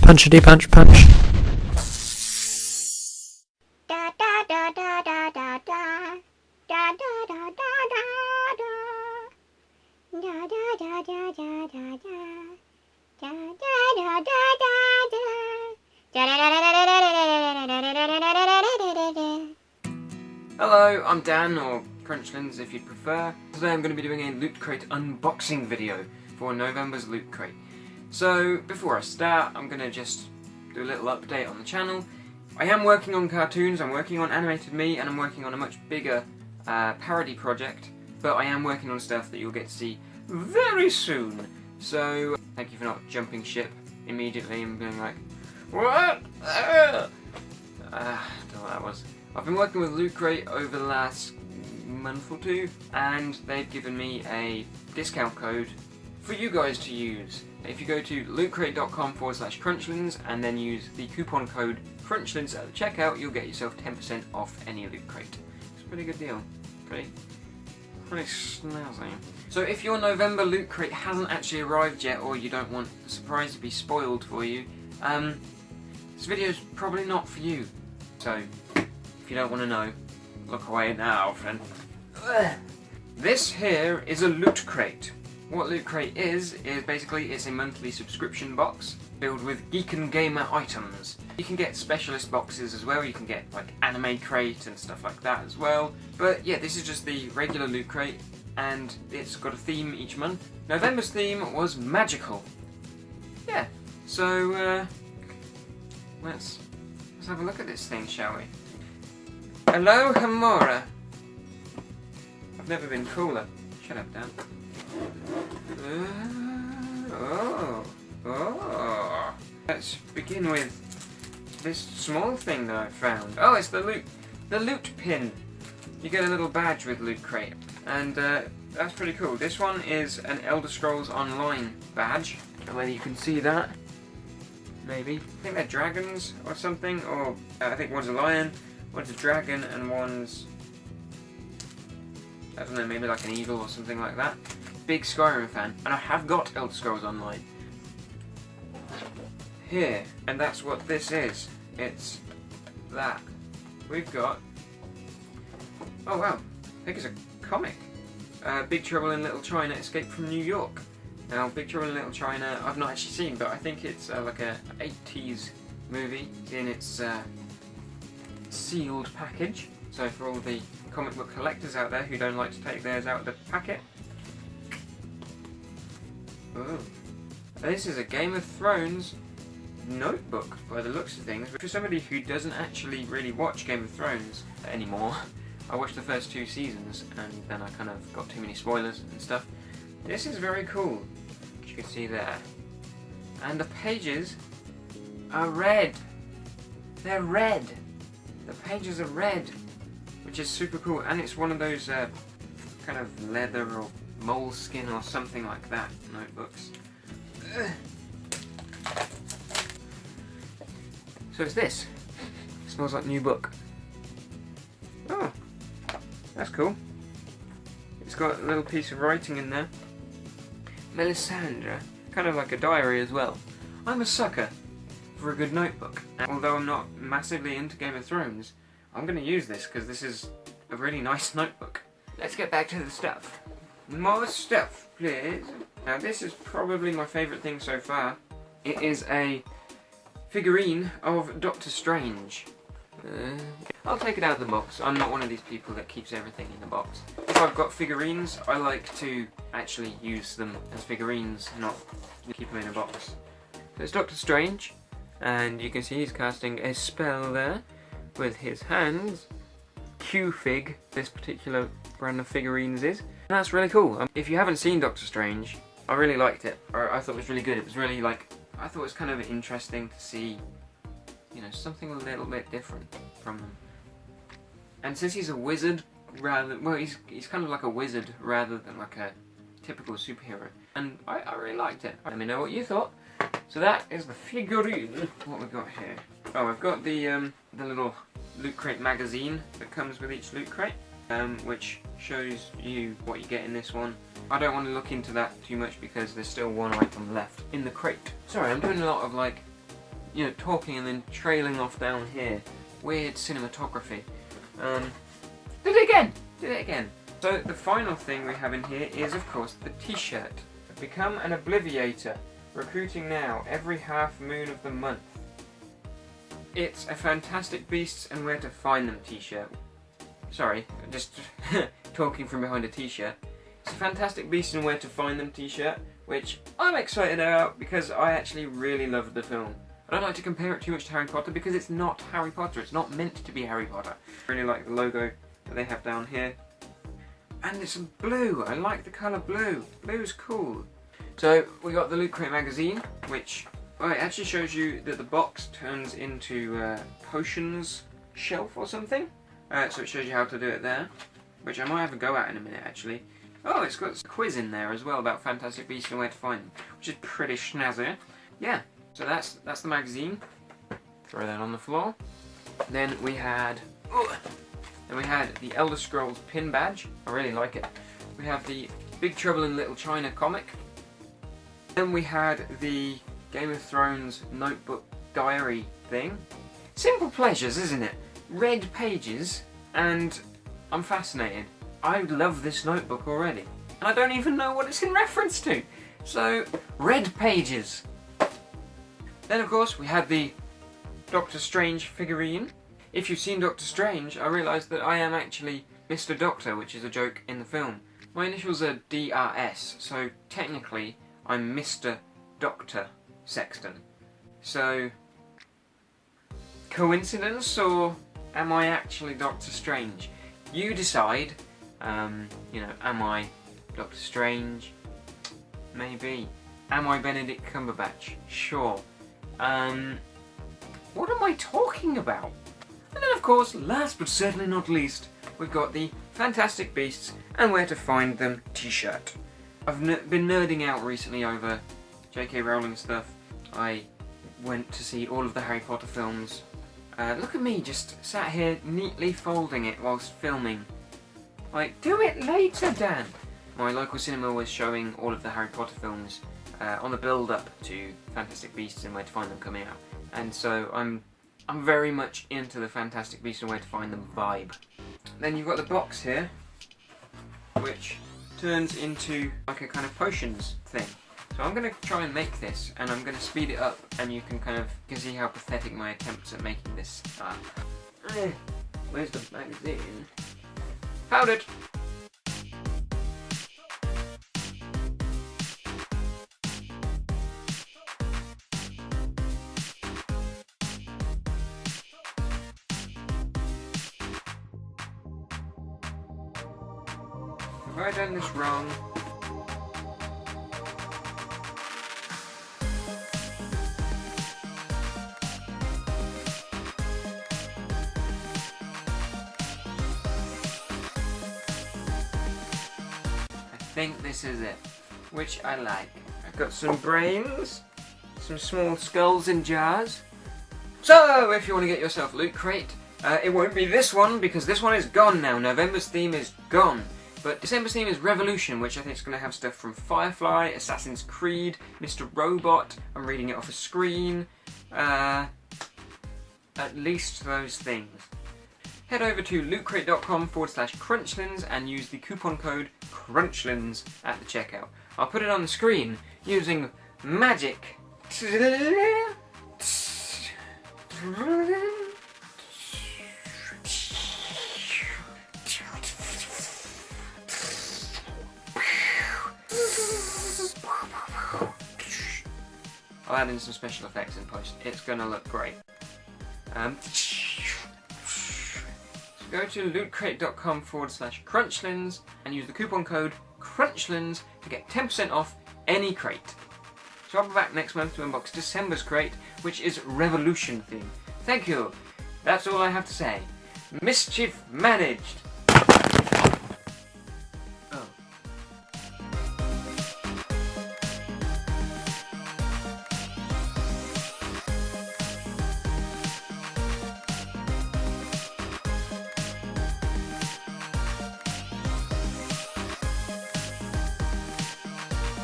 Punchity punch punch. Da da da da da da da. Da da da da da da. Da da da da da da da. Da da da da da da. Da da da da da da. Hello, I'm Dan, or Crunchlins if you'd prefer. Today I'm going to be doing a Loot Crate unboxing video for November's Loot Crate. So, before I start, I'm going to just do a little update on the channel. I am working on cartoons, I'm working on Animated Me, and I'm working on a much bigger parody project, but I am working on stuff that you'll get to see very soon. So, thank you for not jumping ship immediately and being like, what? Don't know what that was. I've been working with Loot Crate over the last month or two, and they've given me a discount code for you guys to use. If you go to lootcrate.com/Crunchlins and then use the coupon code Crunchlins at the checkout, you'll get yourself 10% off any Loot Crate. It's a pretty good deal. Pretty snazzy. So if your November Loot Crate hasn't actually arrived yet, or you don't want the surprise to be spoiled for you, this video's probably not for you. So, if you don't want to know, look away now, friend. This here is a Loot Crate. What Loot Crate is basically it's a monthly subscription box filled with geek and gamer items. You can get specialist boxes as well, you can get like Anime Crate and stuff like that as well. But yeah, this is just the regular Loot Crate, and it's got a theme each month. November's theme was magical. Yeah, so let's have a look at this thing, shall we? Hello, Mohr. I've never been cooler. Shut up, Dan. Let's begin with this small thing that I found. Oh, it's the loot pin. You get a little badge with Loot Crate, and that's pretty cool. This one is an Elder Scrolls Online badge. I don't know whether you can see that. Maybe. I think they're dragons or something, or I think one's a lion, one's a dragon, and one's, I don't know, maybe like an eagle or something like that. Big Skyrim fan, and I have got Elder Scrolls Online here, and that's what this is. It's that. We've got, oh wow, I think it's a comic. Big Trouble in Little China, Escape from New York. Now, Big Trouble in Little China, I've not actually seen, but I think it's like a 80s movie in its sealed package. So for all the comic book collectors out there who don't like to take theirs out of the packet. Ooh. This is a Game of Thrones notebook by the looks of things. But for somebody who doesn't actually really watch Game of Thrones anymore, I watched the first 2 seasons and then I kind of got too many spoilers and stuff. This is very cool, as you can see there. And the pages are red. They're red. The pages are red, which is super cool. And it's one of those kind of leather or moleskin or something like that notebooks. So it's this. It smells like new book. Oh, that's cool. It's got a little piece of writing in there. Melisandre, kind of like a diary as well. I'm a sucker for a good notebook. And although I'm not massively into Game of Thrones, I'm going to use this because this is a really nice notebook. Let's get back to the stuff. More stuff, please. Now this is probably my favourite thing so far. It is a figurine of Doctor Strange. I'll take it out of the box. I'm not one of these people that keeps everything in the box. If I've got figurines, I like to actually use them as figurines, not keep them in a box. So it's Doctor Strange, and you can see he's casting a spell there with his hands. Q-Fig, this particular brand of figurines is. And that's really cool. If you haven't seen Doctor Strange, I really liked it. I thought it was really good. It was really like, I thought it was kind of interesting to see, you know, something a little bit different from them. And since he's a wizard, he's kind of like a wizard rather than like a typical superhero. And I really liked it. Let me know what you thought. So that is the figurine. What we've got here? Oh, I've got the little Loot Crate magazine that comes with each Loot Crate, which shows you what you get in this one. I don't want to look into that too much because there's still one item left in the crate. Sorry, I'm doing a lot of like you know, talking and then trailing off down here. Weird cinematography. Did it again! Did it again. So the final thing we have in here is, of course, the t-shirt. Become an Obliviator. Recruiting now, every half moon of the month. It's a Fantastic Beasts and Where to Find Them t-shirt. Sorry, just talking from behind a t-shirt. It's a Fantastic Beasts and Where to Find Them t-shirt, which I'm excited about because I actually really loved the film. I don't like to compare it too much to Harry Potter because it's not Harry Potter. It's not meant to be Harry Potter. I really like the logo that they have down here. And it's blue. I like the colour blue. Blue's cool. So we got the Loot Crate magazine, which it actually shows you that the box turns into a potions shelf or something. So it shows you how to do it there, which I might have a go at in a minute actually. Oh, it's got a quiz in there as well about Fantastic Beasts and Where to Find Them, which is pretty snazzy. Yeah, so that's the magazine. Throw that on the floor. Then we had the Elder Scrolls pin badge. I really like it. We have the Big Trouble in Little China comic. Then we had the Game of Thrones notebook diary thing. Simple pleasures, isn't it? Red pages, and I'm fascinated. I love this notebook already. And I don't even know what it's in reference to. So, red pages. Then of course we had the Doctor Strange figurine. If you've seen Doctor Strange, I realised that I am actually Mr. Doctor, which is a joke in the film. My initials are DRS, so technically I'm Mr. Doctor Sexton. So, coincidence, or am I actually Doctor Strange? You decide. You know, am I Doctor Strange? Maybe. Am I Benedict Cumberbatch? Sure. What am I talking about? And then of course, last but certainly not least, we've got the Fantastic Beasts and Where to Find Them t-shirt. I've been nerding out recently over J.K. Rowling stuff. I went to see all of the Harry Potter films. Look at me, just sat here neatly folding it whilst filming. Like, do it later, Dan! My local cinema was showing all of the Harry Potter films on the build-up to Fantastic Beasts and Where to Find Them coming out. And so I'm very much into the Fantastic Beasts and Where to Find Them vibe. Then you've got the box here, which turns into like a kind of potions thing. So I'm going to try and make this, and I'm going to speed it up, and you can see how pathetic my attempts at making this are. Where's the magazine? Found it! Have I done this wrong? I think this is it, which I like. I've got some brains, some small skulls in jars. So, if you want to get yourself a Loot Crate, it won't be this one, because this one is gone now. November's theme is gone. But December's theme is Revolution, which I think is going to have stuff from Firefly, Assassin's Creed, Mr. Robot. I'm reading it off a screen. At least those things. Head over to lootcrate.com/Crunchlins and use the coupon code Crunchlins at the checkout. I'll put it on the screen using magic. I'll add in some special effects in post. It's gonna look great. Go to lootcrate.com/Crunchlins and use the coupon code Crunchlins to get 10% off any crate. So I'll be back next month to unbox December's crate, which is Revolution theme. Thank you. That's all I have to say. Mischief managed.